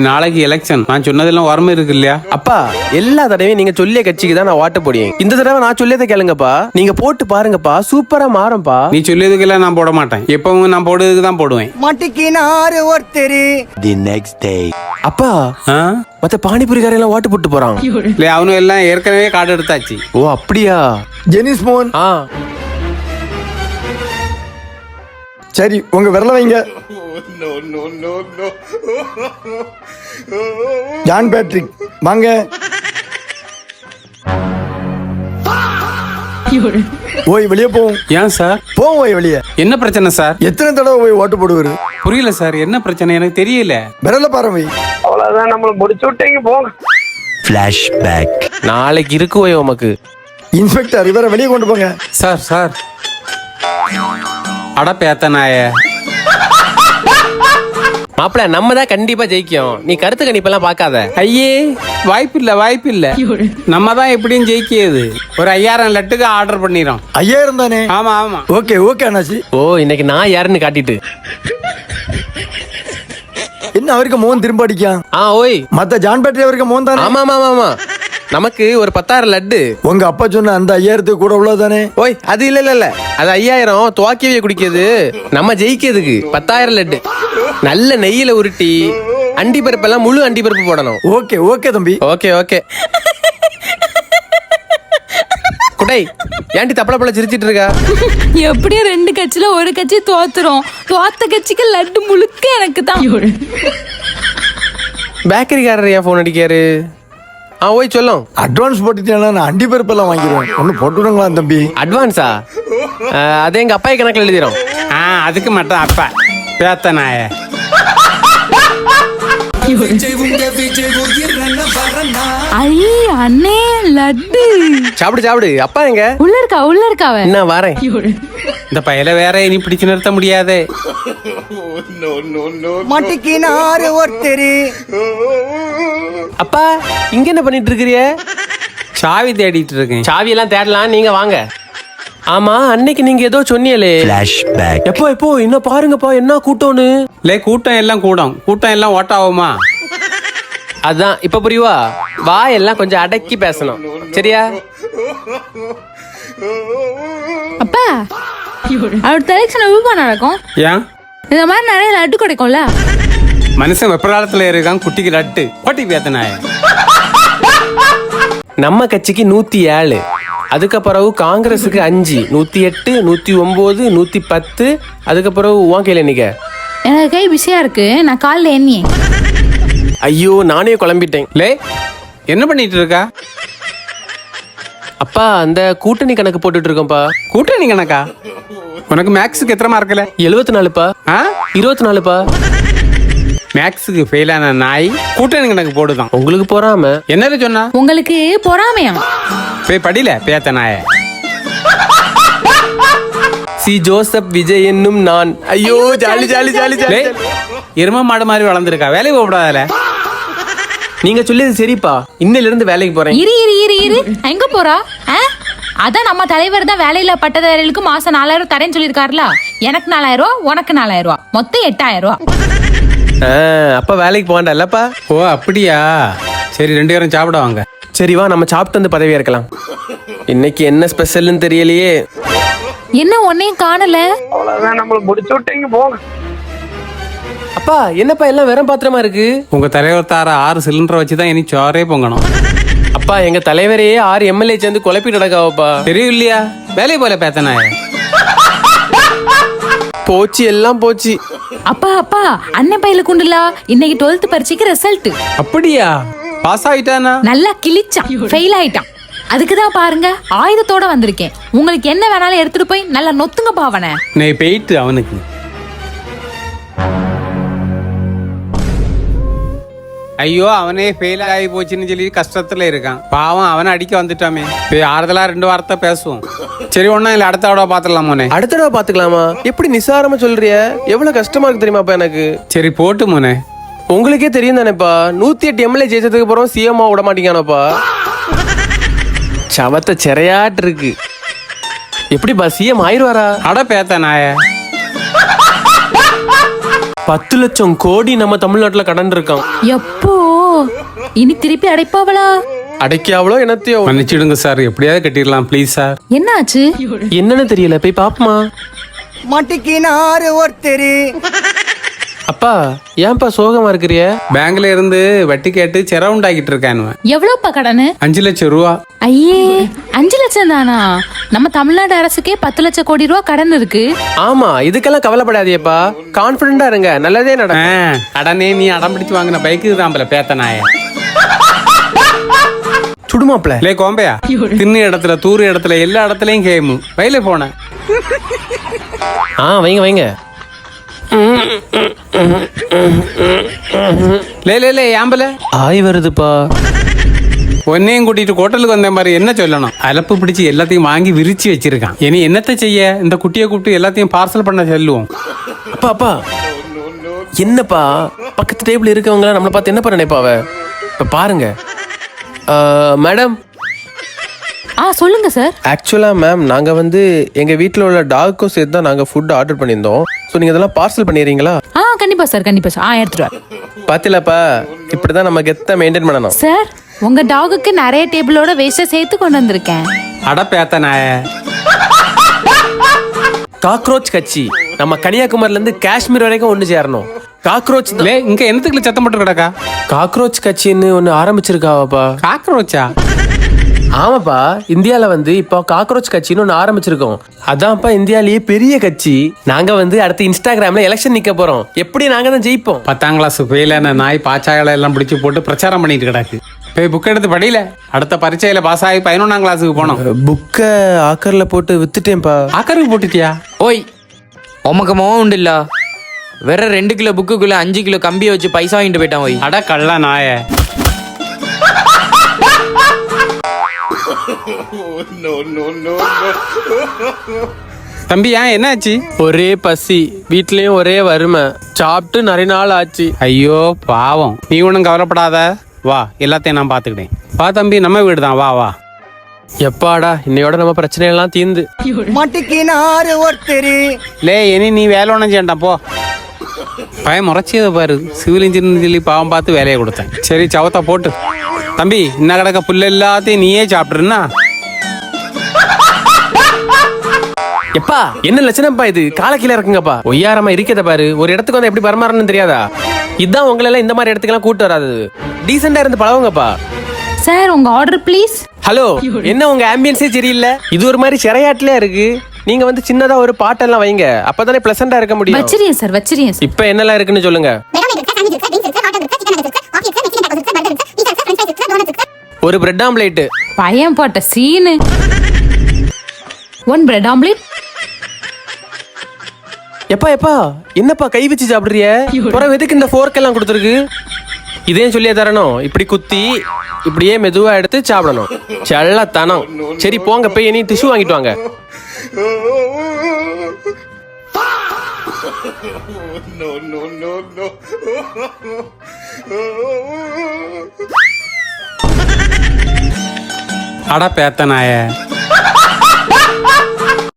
நாளைக்கு எலெக்ஷன், நான் சொன்னதெல்லாம் வரமே இருக்கு இல்லையா? அப்பா எல்லா தடவையும் நீங்க சொல்லிய கட்சிக்கு தான் நான் ஓட்ட போடுவேன். இந்த தடவை நான் சொல்லியதை கேளுங்கப்பா, நீங்க போட்டு பாருங்கப்பா, சூப்பரா மாறும்பா. நீ சொல்லியதுக்கெல்லாம் நான் போட மாட்டேன், எப்பவும் நான் போடுறதுக்கு தான் போடுவேன். மாட்டிக்கினாரு ஒருத்தரு. The next day. அப்பா மத்த பானிபுரிக்காரெல்லாம் ஓட்டு போட்டு போறான். இல்ல அவனும் எல்லாம் ஏற்கனவே கார்டு எடுத்தாச்சு. ஓ அப்படியா? ஜெனிஸ் மோகன். சரி உங்க விரல வைங்க. ஜான் பேட்ரிக் வாங்க. ஓய் வெளியே போவோம். ஏன் சார்? போவோம் ஓய் வெளியே. என்ன பிரச்சனை சார்? எத்தனை தடவை போய் ஓட்டு போடுவாரு? புரியல சார், என்ன பிரச்சனை எனக்கு தெரியல. விரல பாருங்க. அவ்வளவுதான், நம்மள முடிச்சு விட்டீங்க போங்க. Flashback. நாளைக்கு இருக்கு ஓய் உமக்கு. இன்ஸ்பெக்டர் இவரை வெளியே கொண்டு போங்க. சார் சார் அட பேத்த நாய. மாப்பிள்ள நம்ம தான் கண்டிப்பா ஜெயிக்கும், நீ கருத்து கணிப்பெல்லாம் பாக்காத. ஐயே வாய்ப்பு இல்ல. நம்ம தான் எப்படியும் ஜெயிக்கியது. ஒரு 5000 லட்டுக்கு ஆர்டர் பண்ணிரோம். 5000 தானே? ஆமா ஆமா. ஓகே அண்ணாச்சி. ஓ இன்னைக்கு நான் யாருன்னு காட்டிட்டு என்ன அவருக்கு மோகன் திரும்ப அடிக்கான்? ஓய் மத்த ஜான் பேட்டரி அவருக்கு மோகன் தானே? ஆமா நமக்கு ஒரு 10,000 லட்டு. உங்க அப்பா சொன்ன அந்த 5000 கூட உள்ளதானே? ஓய் அது இல்ல அது 5000 துவாக்கியவே குடிக்கிறது. நம்ம ஜெயிக்கிறதுக்கு 10,000 லட்டு நல்ல நெய்யில உருட்டி அண்டி பருப்பெல்லாம் முழு அண்டி பருப்பு போடணும். ஓகே தம்பி. ஓகே குடை ஏன்டி தப்பளப்பள சிரிச்சிட்டு இருக்கா? எப்படியும் 2 கட்சியில ஒரு கட்சி தோத்துரும். தோத்த கட்சிக்கு லட்டு முழுக்க எனக்கு தான். பேக்கரிக்காரர் ஏன் போன் அடிக்காரு? ஓய் சொல்லும். அட்வான்ஸ் போட்டுட்டேன்னா நான் அண்டி பருப்பெல்லாம் வாங்கிடுவேன். ஒன்னு போட்டுடுங்களா தம்பி? அட்வான்ஸா? அது எங்க அப்பாய் கணக்கில் எழுதிடும். அதுக்கு மட்டும் அப்பா பேத்த நாய. அண்ணே லட்டு சாப்பிடு. அப்பா எங்க? உள்ள இருக்கா என்ன வாரேன். இந்த பையல வேற இனி பிடிச்சு நிறுத்த முடியாதே. மாட்டிக்கினாரு ஒருத்தரு. அப்பா இங்க என்ன பண்ணிட்டு இருக்கிறிய? சாவி தேடிட்டு இருக்கேன். சாவி எல்லாம் தேடலாம், நீங்க வாங்க. ஆமா அன்னைக்கு நீங்க ஏதோ சொன்னீங்களே. Flashback. எப்போ என்ன பாருங்கப்பா, என்ன கூட்டம்னு. கூட்டம் எல்லாம் ஓட்டாவுமா? அதான் இப்ப புரியுவா? வாயெல்லாம் கொஞ்சம் அடக்கி பேசணும், சரியா? அப்பா அடுத்த எலெக்ஷன் எப்ப நடக்கும்? ஏன் இந்த மாதிரி நிறைய லட்டு கிடைக்கும்ல? மனுஷன் வெப்பராளத்துல இருக்கான், குட்டிக்கு லட்டு ஓட்டி பேத்த நாய. நம்ம கட்சிக்கு 107, அதுக்கப்புறம் காங்கிரஸுக்கு 5, 108, 109, 110. அதுக்கப்புறம் உன் கையில நிக்க. எனக்கு கை பிஸியா இருக்கு, நான் காலைல எண்ணியே. ஐயோ நானே குழம்பிட்டேன். என்ன பண்ணிட்டு இருக்கா? அப்பா அந்த கூட்டணி கணக்கு போட்டுட்டு இருக்கோம்ப்பா. கூட்டணி கணக்கா? உனக்கு மேக்ஸுக்கு எத்தனை மார்க்கல? 74பா. 24பா. மேக்ஸுக்கு ஃபெயிலான நாய் கூட்டணி கணக்கு போடுதான். உங்களுக்கு போறாம என்னது சொன்னா? உங்களுக்கு பொறாமையா? போய் படியில பேத்த நாய. சி ஜோசப் விஜய் என்னும் நான். ஐயோ ஜாலி. எரும மாடு மாதிரி வளர்ந்துருக்கா, வேலைக்கு போகக்கூடாதுல. நீங்க சொல்லியது சரிப்பா, இன்னில இருந்து வேலைக்கு போறேன். இரு எங்க போறா? அதான் நம்ம தலைவர் தான் வேலையில பட்டதாரிகளுக்கு மாசம் 4000 தரேன்னு சொல்லிருக்காருல. எனக்கு 4000, உனக்கு 4000, மொத்தம் 8000. அப்ப வேலைக்கு போகண்டல்லப்பா. ஓ அப்படியா? சரி 2 பேரும் சாப்பிட வாங்க. சரி வா நம்ம சாப்பிட்டு வந்து பதவியா இருக்கலாம். இன்னைக்கு என்ன ஸ்பெஷல்னு தெரியலையே. என்ன ஒன்னையும் காணல? அவ்வளவுதான், நம்மள முடிச்சு விட்டீங்க போங்க. அப்பா என்னப்பா எல்லாம் வெறும் பாத்திரமா இருக்கு? உங்க தலைவர் தார 6 சிலிண்டரை வச்சுதான் இனி சோறே பொங்கணும். அப்பா எங்க தலைவரையே 6 எம்எல்ஏ சேர்ந்து குழப்பிட்டு நடக்காவப்பா. தெரியும் இல்லையா? வேலையை போல பேத்த நாய. போச்சு எல்லாம் போச்சு. அப்பா அண்ணன் பையில குண்டுலா, இன்னைக்கு 12th பரீட்சைக்கு ரிசல்ட். அப்படியா? பாஸ் ஆயிட்டானா? நல்லா கிழிச்சான், ஃபெயில் ஆயிட்டான். அதுக்குதான் பாருங்க ஆயுதத்தோட வந்திருக்கேன். உங்களுக்கு என்ன வேணாலும் எடுத்துட்டு போய் நல்லா நொத்துங்க பாவன. நீ போயிட்டு அவனுக்கு. ஐயோ அவனே ஃபெயில் ஆகி போச்சுன்னு சொல்லி கஷ்டத்துல இருக்கான். பாவம் அவனை அடிக்க வந்துட்டாமே. ஆறுதலா 2 வார்த்தை பேசுவோம். சரி ஒன்னும் இல்ல, அடுத்த தடவை பாத்துடலாம் மோனே. அடுத்த தடவை பாத்துக்கலாமா? எப்படி நிசாரமா சொல்றிய? எவ்வளவு கஷ்டமா இருக்கு தெரியுமாப்பா எனக்கு. சரி போட்டு மோனே. உங்களுக்கே தெரியும் தானேப்பா, 108 எம்எல்ஏ ஜெயிச்சதுக்கு அப்புறம் சிஎம் விட மாட்டீங்கன்னாப்பா. சவத்த சிறையாட்டு இருக்கு. எப்படிப்பா சிஎம் ஆயிடுவாரா? அட பேத்த நாய. 10 லட்சம் கோடி நம்ம தமிழ்நாட்டுல கடன் இருக்கான். எப்போ இனி திருப்பி அடைப்பாவளா? அடைக்காவளோ என்னத்தையோ. மன்னிச்சிடுங்க சார், எப்படியாவது கட்டிடலாம் ப்ளீஸ் சார். என்னாச்சு? என்னன்னு தெரியல, போய் பாப்போமா. மாட்டிக்கினாரு ஒருத்தரு. அப்பா ஏன்பா சோகமா இருக்கிறிய? பேங்க்ல இருந்து வட்டி கேட்டு செரவுண்ட் ஆகிட்டு இருக்கான். எவ்வளவுப்பா கடனு? 5 லட்சம் ரூபா. ஐயே, 5 லட்சம் தானா? நம்ம தமிழ்நாடு அரசுக்கே 10 லட்சம் கோடி ரூபா கடன் இருக்கு. ஆமா, இதுக்கெல்லாம் கவலைப்படாதீப்பா, கான்பிடண்டா இருங்க, நல்லதே நடக்கும். கடனே நீ அடம் பிடிச்சு வாங்கின பைக்கு தாம்பல பேத்த நாய. சுடுமாப்ல லே கோம்பையா, தின்னு இடத்துல தூரு இடத்துல எல்லா இடத்துலயும் கேமு வயல போன. வைங்க வைங்க. லே லே லே ஏம்பல ஆய் வருதுப்பா. ஒன்னையும் கூட்டிட்டு ஹோட்டலுக்கு வந்த மாதிரி என்ன சொல்லணும்? அலப்பு பிடிச்சு எல்லாத்தையும் வாங்கி விரிச்சு வச்சிருக்கான். இனி என்னத்தை செய்ய? இந்த குட்டியை கூப்பிட்டு எல்லாத்தையும் பார்சல் பண்ண சொல்லுவோம். அப்பா அப்பா என்னப்பா, பக்கத்து டேபிள் இருக்கவங்க நம்மளை பார்த்து என்னப்பா நினைப்பாவ? இப்ப பாருங்க மேடம். சொல்லுங்க சார். ஆக்சுவலா மேம், நாங்க வந்து எங்க வீட்டில் உள்ள டாக்குக்கும் சேர்த்து தான் நாங்க ஃபுட் ஆர்டர் பண்ணியிருந்தோம். ஸோ நீங்க இதெல்லாம் பார்சல் பண்ணிடுறீங்களா? கண்டிப்பா சார், கண்டிப்பா சார். எடுத்துட்டு வா. பாத்திலப்பா, இப்படிதான் நம்ம கெத்த மெயின்டைன் பண்ணணும். சார், உங்க டாகுக்கு நிறைய டேபிளோட வேஸ்ட சேர்த்து கொண்டு வந்திருக்கேன். அட பேத்த நாய. காக்ரோச் கட்சி நம்ம கன்னியாகுமரில இருந்து காஷ்மீர் வரைக்கும் ஒண்ணு சேரணும். காக்ரோச் லே இங்க என்னத்துக்குள்ள சத்தம் போட்டு கிடக்கா? காக்ரோச் கட்சின்னு ஒண்ணு ஆரம்பிச்சிருக்காவாப்பா. காக்ரோச்சா? ஆமாப்பா, இந்தியால வந்து இப்போ காக்ரோச் கட்சின்னு ஒண்ணு ஆரம்பிச்சிருக்கோம். அதான்ப்பா இந்தியாலேயே பெரிய கட்சி. நாங்க வந்து அடுத்து இன்ஸ்டாகிராம்ல எலெக்ஷன் நிக்க போறோம். எப்படி நாங்க தான் ஜெயிப்போம். 10ஆம் கிளாஸ் ஃபெயிலான நாய் பாச்சாகளை எல்லாம் பிடிச்சு போட்டு பிரச்சாரம் பண்ணிட்டு கிடக்கு. போய் புக் எடுத்து படியில. அடுத்த பரீட்சையில பாஸ் ஆகி 11ஆம் கிளாஸுக்கு போனோம். புக்க ஆக்கர்ல போட்டு வித்துட்டேன்ப்பா. ஆக்கருக்கு போட்டுட்டியா? ஓய், உமக்கு மோகம் உண்டு இல்ல? வேற 2 கிலோ புக்குக்குள்ள 5 கிலோ கம்பியை வச்சு பைசா வாங்கிட்டு போயிட்டான். ஓய் அட கள்ள நாய. தம்பி ஏன் என்னாச்சு? ஒரே பசி, வீட்லயும் ஒரே வறுமை, சாப்பிட்டு நிறைய நாள் ஆச்சு. ஐயோ பாவம், நீ ஒன்றும் கவலைப்படாத, வா எல்லாத்தையும் நான் பாத்துக்கிட்டேன். வா தம்பி, நம்ம வீடு தான், வா வா. எப்பாடா இன்னையோட நம்ம பிரச்சனை எல்லாம் தீர்ந்து. மாட்டிக்கினாரு ஒருத்தரு. லே இனி நீ வேலை ஒன்றும் செய்யண்டாம் போ. பயம் முறைச்சதை பாரு. சிவில் இன்ஜினியர் சொல்லி பாவம் பார்த்து வேலையை கொடுத்தேன். சரி சவத்தா போட்டு. தம்பி இன்னும் கிடக்க புல்லு எல்லாத்தையும் நீயே சாப்பிட்டுருன்னா. எப்பா என்ன லட்சணம்ப்பா இது? கால கீழே இருக்குங்கப்பா. ஒய்யாரமா இருக்கத பாரு. ஒரு இடத்துக்கு வந்து எப்படி பரமாறணும்னு தெரியாதா? இதான் உங்களை எல்லாம் இந்த மாதிரி இடத்துக்கெல்லாம் கூட்டு வராது. டீசெண்டா இருந்து பழகுங்கப்பா. சார், உங்க ஆர்டர் ப்ளீஸ். ஹலோ, என்ன உங்க ஆம்பியன்ஸே சரியில்லை? இது ஒரு மாதிரி சிறையாட்டிலே இருக்கு. நீங்க வந்து சின்னதா ஒரு பாட்டெல்லாம் வைங்க, அப்பதானே பிளசண்டா இருக்க முடியும். வச்சிரியன் சார், வச்சிரியன் சார். இப்ப என்னெல்லாம் இருக்குன்னு சொல்லுங்க. ஒரு பிரெட் ஆம்லேட். பையன் போட்ட சீனு. 1 bread omelette. எப்பா எப்பா என்னப்பா கை வச்சு சாப்பிடுறிய? பிறகு எதுக்கு இந்த ஃபோர்க் எல்லாம் கொடுத்துருக்கு? இதையும் சொல்லியே தரணும். இப்படி குத்தி இப்படியே மெதுவா எடுத்து சாப்பிடணும். செல்லத்தனம். சரி போங்க, போய் இனி டிஷ்யூ வாங்கிட்டு வாங்க. அட பேத்த நாய.